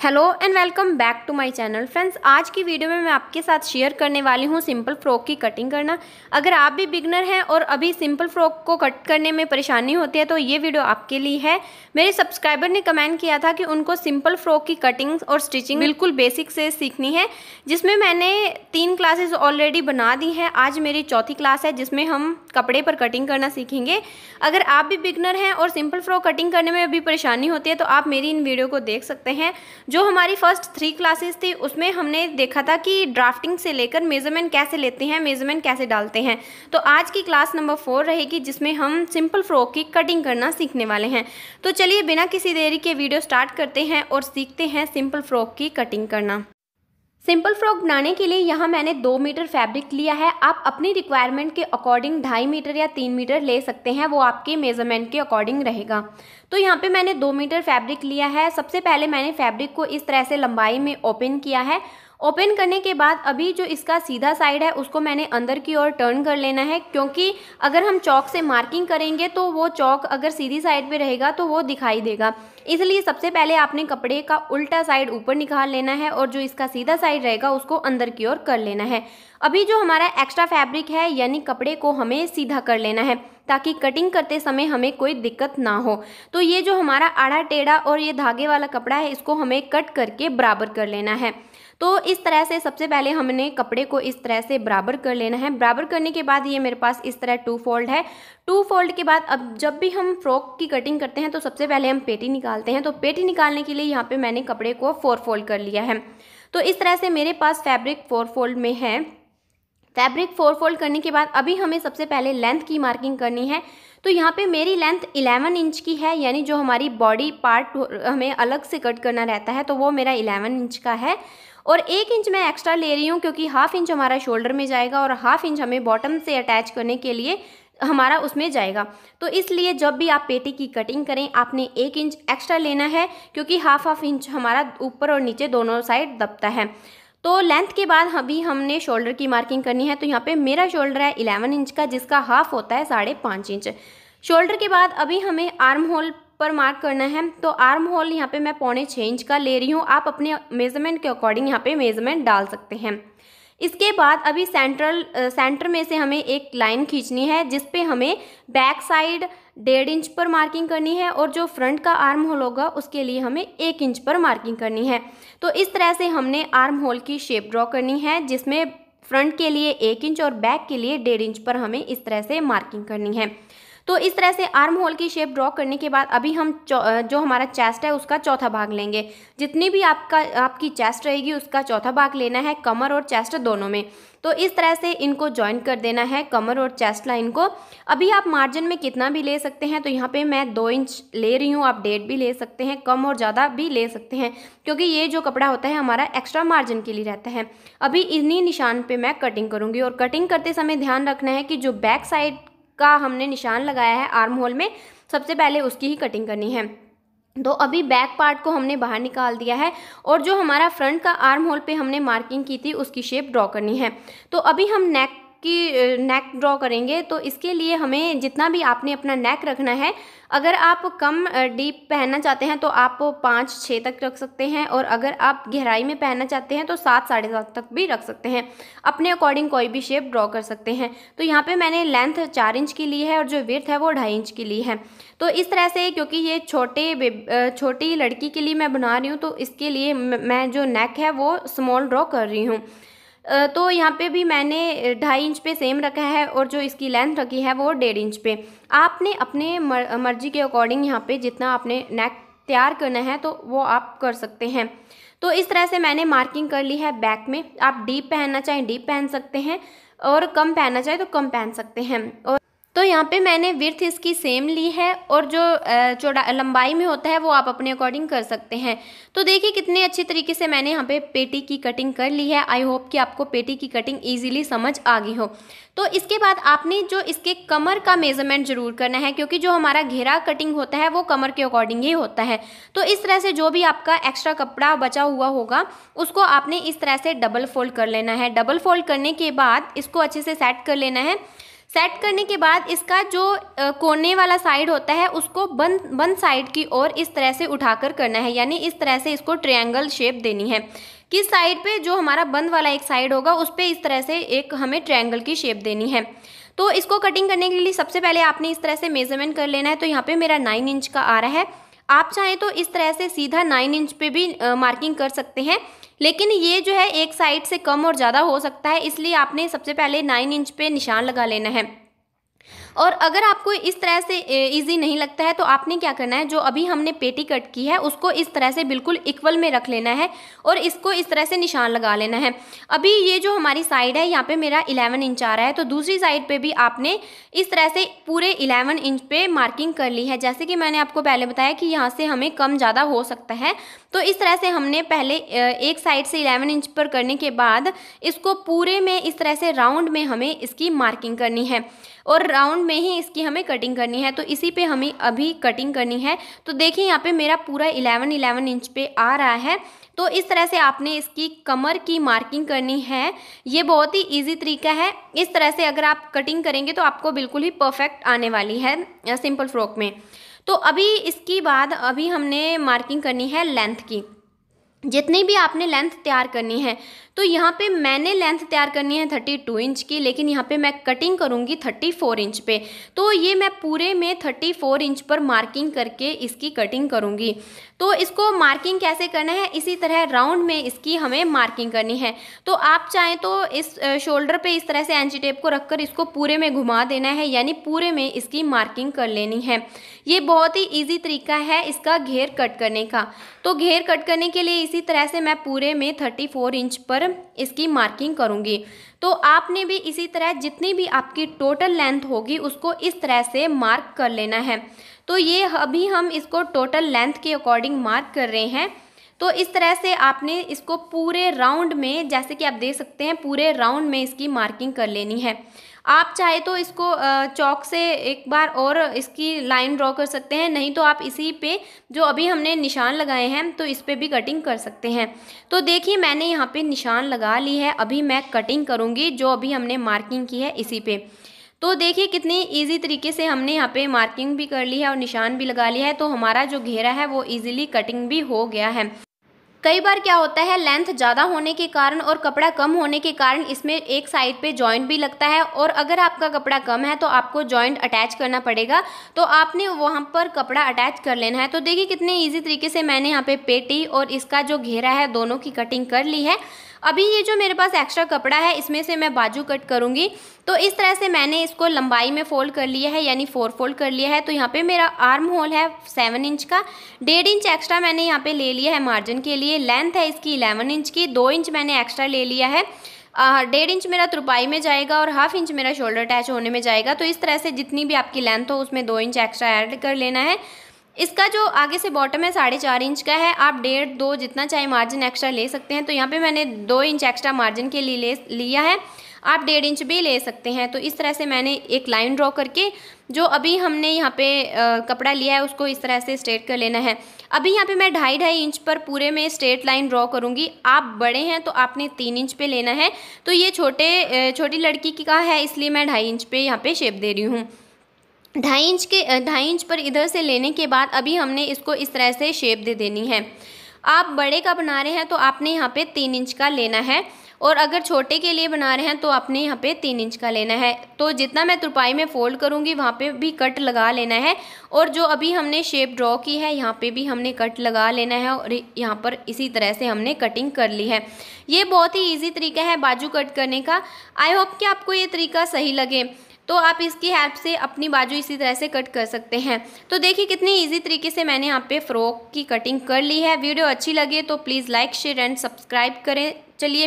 Hello and welcome back to my channel friends. आज की video में मैं आपके साथ शेयर करने वाली हूँ सिंपल फ्रॉक की कटिंग करना। अगर आप भी बिगनर हैं और अभी सिंपल फ्रॉक को कट करने में परेशानी होती है तो ये वीडियो आपके लिए है। मेरे सब्सक्राइबर ने कमेंट किया था कि उनको सिंपल फ्रॉक की कटिंग और स्टिचिंग बिल्कुल बेसिक से सीखनी है, जिसमें मैंने 3 क्लासेस ऑलरेडी बना दी हैं। आज मेरी चौथी क्लास है जिसमें हम कपड़े पर कटिंग करना सीखेंगे। अगर आप भी बिगनर हैं और सिंपल फ्रॉक कटिंग करने में अभी परेशानी होती है तो आप मेरी इन वीडियो को देख सकते हैं। जो हमारी फर्स्ट 3 क्लासेस थी उसमें हमने देखा था कि ड्राफ्टिंग से लेकर मेजरमेंट कैसे लेते हैं, मेजरमेंट कैसे डालते हैं। तो आज की क्लास नंबर 4 रहेगी जिसमें हम सिंपल फ्रॉक की कटिंग करना सीखने वाले हैं। तो चलिए बिना किसी देरी के वीडियो स्टार्ट करते हैं और सीखते हैं सिंपल फ्रॉक की कटिंग करना। सिंपल फ्रॉक बनाने के लिए यहाँ मैंने 2 मीटर फैब्रिक लिया है। आप अपनी रिक्वायरमेंट के अकॉर्डिंग 2.5 मीटर या 3 मीटर ले सकते हैं, वो आपके मेजरमेंट के अकॉर्डिंग रहेगा। तो यहाँ पे मैंने 2 मीटर फैब्रिक लिया है। सबसे पहले मैंने फैब्रिक को इस तरह से लंबाई में ओपन किया है। ओपन करने के बाद अभी जो इसका सीधा साइड है उसको मैंने अंदर की ओर टर्न कर लेना है, क्योंकि अगर हम चौक से मार्किंग करेंगे तो वो चौक अगर सीधी साइड पे रहेगा तो वो दिखाई देगा। इसलिए सबसे पहले आपने कपड़े का उल्टा साइड ऊपर निकाल लेना है और जो इसका सीधा साइड रहेगा उसको अंदर की ओर कर लेना है। अभी जो हमारा एक्स्ट्रा फैब्रिक है यानी कपड़े को हमें सीधा कर लेना है ताकि कटिंग करते समय हमें कोई दिक्कत ना हो। तो ये जो हमारा आड़ा टेढ़ा और ये धागे वाला कपड़ा है इसको हमें कट करके बराबर कर लेना है। तो इस तरह से सबसे पहले हमने कपड़े को इस तरह से बराबर कर लेना है। बराबर करने के बाद ये मेरे पास इस तरह 2 फोल्ड है। 2 फोल्ड के बाद अब जब भी हम फ्रॉक की कटिंग करते हैं तो सबसे पहले हम पेटी निकालते हैं। तो पेटी निकालने के लिए यहाँ पे मैंने कपड़े को 4 फोल्ड कर लिया है। तो इस तरह से मेरे पास फैब्रिक 4 फोल्ड में है। फैब्रिक 4 फोल्ड करने के बाद अभी हमें सबसे पहले लेंथ की मार्किंग करनी है। तो यहाँ पे मेरी लेंथ 11 इंच की है, यानी जो हमारी बॉडी पार्ट हमें अलग से कट करना रहता है तो वो मेरा 11 इंच का है। और 1 इंच मैं एक्स्ट्रा ले रही हूँ क्योंकि ½ इंच हमारा शोल्डर में जाएगा और ½ इंच हमें बॉटम से अटैच करने के लिए हमारा उसमें जाएगा। तो इसलिए जब भी आप पेटी की कटिंग करें आपने 1 इंच एक्स्ट्रा लेना है, क्योंकि ½ इंच हमारा ऊपर और नीचे दोनों साइड दबता है। तो लेंथ के बाद अभी हमने शोल्डर की मार्किंग करनी है। तो यहाँ पे मेरा शोल्डर है 11 इंच का, जिसका हाफ होता है 5.5 इंच। शोल्डर के बाद अभी हमें आर्म होल पर मार्क करना है। तो आर्म होल यहाँ पे मैं 6.25 इंच का ले रही हूँ। आप अपने मेजरमेंट के अकॉर्डिंग यहाँ पे मेजरमेंट डाल सकते हैं। इसके बाद अभी सेंटर में से हमें एक लाइन खींचनी है जिसपे हमें बैक साइड 1.5 इंच पर मार्किंग करनी है और जो फ्रंट का आर्म होल होगा उसके लिए हमें 1 इंच पर मार्किंग करनी है। तो इस तरह से हमने आर्म होल की शेप ड्रॉ करनी है जिसमें फ्रंट के लिए 1 इंच और बैक के लिए 1.5 इंच पर हमें इस तरह से मार्किंग करनी है। तो इस तरह से आर्म होल की शेप ड्रॉ करने के बाद अभी हम जो हमारा चेस्ट है उसका चौथा भाग लेंगे। जितनी भी आपकी चेस्ट रहेगी उसका चौथा भाग लेना है, कमर और चेस्ट दोनों में। तो इस तरह से इनको ज्वाइन कर देना है, कमर और चेस्ट लाइन को। अभी आप मार्जिन में कितना भी ले सकते हैं। तो यहाँ पे मैं 2 इंच ले रही हूँ, आप 1.5 भी ले सकते हैं, कम और ज़्यादा भी ले सकते हैं, क्योंकि ये जो कपड़ा होता है हमारा एक्स्ट्रा मार्जिन के लिए रहता है। अभी इन्हीं निशान पे मैं कटिंग करूँगी और कटिंग करते समय ध्यान रखना है कि जो बैक साइड का हमने निशान लगाया है आर्म होल में, सबसे पहले उसकी ही कटिंग करनी है। तो अभी बैक पार्ट को हमने बाहर निकाल दिया है और जो हमारा फ्रंट का आर्म होल पे हमने मार्किंग की थी उसकी शेप ड्रॉ करनी है। तो अभी हम नेक ड्रॉ करेंगे। तो इसके लिए हमें जितना भी आपने अपना नेक रखना है, अगर आप कम डीप पहनना चाहते हैं तो आप 5-6 तक रख सकते हैं, और अगर आप गहराई में पहनना चाहते हैं तो 7-7.5 तक भी रख सकते हैं। अपने अकॉर्डिंग कोई भी शेप ड्रॉ कर सकते हैं। तो यहाँ पे मैंने लेंथ 4 इंच की ली है और जो विड्थ है वो 2.5 इंच की ली है। तो इस तरह से, क्योंकि ये छोटी लड़की के लिए मैं बना रही हूँ तो इसके लिए मैं जो नेक है वो स्मॉल ड्रॉ कर रही हूँ। तो यहाँ पे भी मैंने 2.5 इंच पे सेम रखा है और जो इसकी लेंथ रखी है वो 1.5 इंच पे। आपने अपने मर्जी के अकॉर्डिंग यहाँ पे जितना आपने नेक तैयार करना है तो वो आप कर सकते हैं। तो इस तरह से मैंने मार्किंग कर ली है बैक में। आप डीप पहनना चाहें डीप पहन सकते हैं और कम पहनना चाहें तो कम पहन सकते हैं। और तो यहाँ पे मैंने विड्थ इसकी सेम ली है और जो लंबाई में होता है वो आप अपने अकॉर्डिंग कर सकते हैं। तो देखिए कितने अच्छी तरीके से मैंने यहाँ पे पेटी की कटिंग कर ली है। आई होप कि आपको पेटी की कटिंग इजीली समझ आ गई हो। तो इसके बाद आपने जो इसके कमर का मेजरमेंट जरूर करना है, क्योंकि जो हमारा घेरा कटिंग होता है वो कमर के अकॉर्डिंग ही होता है। तो इस तरह से जो भी आपका एक्स्ट्रा कपड़ा बचा हुआ होगा उसको आपने इस तरह से डबल फोल्ड कर लेना है। डबल फोल्ड करने के बाद इसको अच्छे से सेट कर लेना है। सेट करने के बाद इसका जो कोने वाला साइड होता है उसको बंद साइड की ओर इस तरह से उठाकर करना है, यानी इस तरह से इसको ट्रायंगल शेप देनी है। किस साइड पे, जो हमारा बंद वाला एक साइड होगा उस पे इस तरह से एक हमें ट्रायंगल की शेप देनी है। तो इसको कटिंग करने के लिए सबसे पहले आपने इस तरह से मेजरमेंट कर लेना है। तो यहाँ पे मेरा 9 इंच का आ रहा है। आप चाहें तो इस तरह से सीधा 9 इंच पे भी मार्किंग कर सकते हैं, लेकिन ये जो है एक साइड से कम और ज़्यादा हो सकता है, इसलिए आपने सबसे पहले 9 इंच पे निशान लगा लेना है। और अगर आपको इस तरह से इजी नहीं लगता है तो आपने क्या करना है, जो अभी हमने पेटी कट की है उसको इस तरह से बिल्कुल इक्वल में रख लेना है और इसको इस तरह से निशान लगा लेना है। अभी ये जो हमारी साइड है यहाँ पे मेरा 11 इंच आ रहा है, तो दूसरी साइड पे भी आपने इस तरह से पूरे 11 इंच पे मार्किंग कर ली है। जैसे कि मैंने आपको पहले बताया कि यहाँ से हमें कम ज़्यादा हो सकता है, तो इस तरह से हमने पहले एक साइड से 11 इंच पर करने के बाद इसको पूरे में इस तरह से राउंड में हमें इसकी मार्किंग करनी है और राउंड में ही इसकी हमें कटिंग करनी है। तो इसी पे हमें अभी कटिंग करनी है। तो देखिए यहाँ पे मेरा पूरा 11 इंच पे आ रहा है। तो इस तरह से आपने इसकी कमर की मार्किंग करनी है। ये बहुत ही इजी तरीका है। इस तरह से अगर आप कटिंग करेंगे तो आपको बिल्कुल ही परफेक्ट आने वाली है सिंपल फ्रॉक में। तो अभी इसकी बाद अभी हमने मार्किंग करनी है लेंथ की। जितनी भी आपने लेंथ तैयार करनी है, तो यहाँ पे मैंने लेंथ तैयार करनी है 32 इंच की, लेकिन यहाँ पे मैं कटिंग करूँगी 34 इंच पे। तो ये मैं पूरे में 34 इंच पर मार्किंग करके इसकी कटिंग करूँगी। तो इसको मार्किंग कैसे करना है, इसी तरह राउंड में इसकी हमें मार्किंग करनी है। तो आप चाहें तो इस शोल्डर पे इस तरह से एंची टेप को रखकर इसको पूरे में घुमा देना है, यानी पूरे में इसकी मार्किंग कर लेनी है। ये बहुत ही ईजी तरीका है इसका घेर कट करने का। तो घेर कट करने के लिए इसी तरह से मैं पूरे में 34 इंच पर इसकी मार्किंग करूँगी। तो आपने भी इसी तरह जितनी भी आपकी टोटल लेंथ होगी उसको इस तरह से मार्क कर लेना है। तो ये अभी हम इसको टोटल लेंथ के अकॉर्डिंग मार्क कर रहे हैं। तो इस तरह से आपने इसको पूरे राउंड में, जैसे कि आप देख सकते हैं, पूरे राउंड में इसकी मार्किंग कर लेनी है। आप चाहे तो इसको चौक से एक बार और इसकी लाइन ड्रॉ कर सकते हैं, नहीं तो आप इसी पे जो अभी हमने निशान लगाए हैं तो इस पे भी कटिंग कर सकते हैं। तो देखिए मैंने यहाँ पे निशान लगा ली है, अभी मैं कटिंग करूँगी जो अभी हमने मार्किंग की है इसी पे। तो देखिए कितनी इजी तरीके से हमने यहाँ पे मार्किंग भी कर ली है और निशान भी लगा लिया है। तो हमारा जो घेरा है वो ईजिली कटिंग भी हो गया है। कई बार क्या होता है, लेंथ ज़्यादा होने के कारण और कपड़ा कम होने के कारण इसमें एक साइड पे जॉइंट भी लगता है, और अगर आपका कपड़ा कम है तो आपको जॉइंट अटैच करना पड़ेगा। तो आपने वहाँ पर कपड़ा अटैच कर लेना है। तो देखिए कितने इजी तरीके से मैंने यहाँ पे पेटी और इसका जो घेरा है दोनों की कटिंग कर ली है। अभी ये जो मेरे पास एक्स्ट्रा कपड़ा है इसमें से मैं बाजू कट करूँगी। तो इस तरह से मैंने इसको लंबाई में फोल्ड कर लिया है, यानी 4 फोल्ड कर लिया है। तो यहाँ पे मेरा आर्म होल है 7 इंच का, 1.5 इंच एक्स्ट्रा मैंने यहाँ पे ले लिया है मार्जिन के लिए। लेंथ है इसकी 11 इंच की, 2 इंच मैंने एक्स्ट्रा ले लिया है। 1.5 इंच मेरा तुरपाई में जाएगा और 1/2 इंच मेरा शोल्डर अटैच होने में जाएगा। तो इस तरह से जितनी भी आपकी लेंथ हो उसमें 2 इंच एक्स्ट्रा ऐड कर लेना है। इसका जो आगे से बॉटम है 4.5 इंच का है। आप 1.5, 2 जितना चाहे मार्जिन एक्स्ट्रा ले सकते हैं। तो यहाँ पे मैंने 2 इंच एक्स्ट्रा मार्जिन के लिए लिया है, आप 1.5 इंच भी ले सकते हैं। तो इस तरह से मैंने एक लाइन ड्रॉ करके जो अभी हमने यहाँ पे कपड़ा लिया है उसको इस तरह से स्ट्रेट कर लेना है। अभी यहाँ पे मैं 2.5 इंच पर पूरे में स्ट्रेट लाइन ड्रॉ करूँगी। आप बड़े हैं तो आपने 3 इंच पे लेना है। तो ये छोटी लड़की का है इसलिए मैं 2.5 इंच पे यहाँ पे शेप दे रही हूँ। 2.5 इंच पर इधर से लेने के बाद अभी हमने इसको इस तरह से शेप दे देनी है। आप बड़े का बना रहे हैं तो आपने यहाँ पे 3 इंच का लेना है, और अगर छोटे के लिए बना रहे हैं तो आपने यहाँ पे 3 इंच का लेना है। तो जितना मैं तुरपाई में फोल्ड करूँगी वहाँ पे भी कट लगा लेना है, और जो अभी हमने शेप ड्रॉ की है यहाँ पे भी हमने कट लगा लेना है, और यहाँ पर इसी तरह से हमने कटिंग कर ली है। ये बहुत ही ईजी तरीका है बाजू कट करने का। आई होप कि आपको ये तरीका सही लगे, तो आप इसकी हेल्प से अपनी बाजू इसी तरह से कट कर सकते हैं। तो देखिए कितनी इजी तरीके से मैंने यहाँ पे फ्रॉक की कटिंग कर ली है। वीडियो अच्छी लगे तो please like, share and subscribe करें। चलिए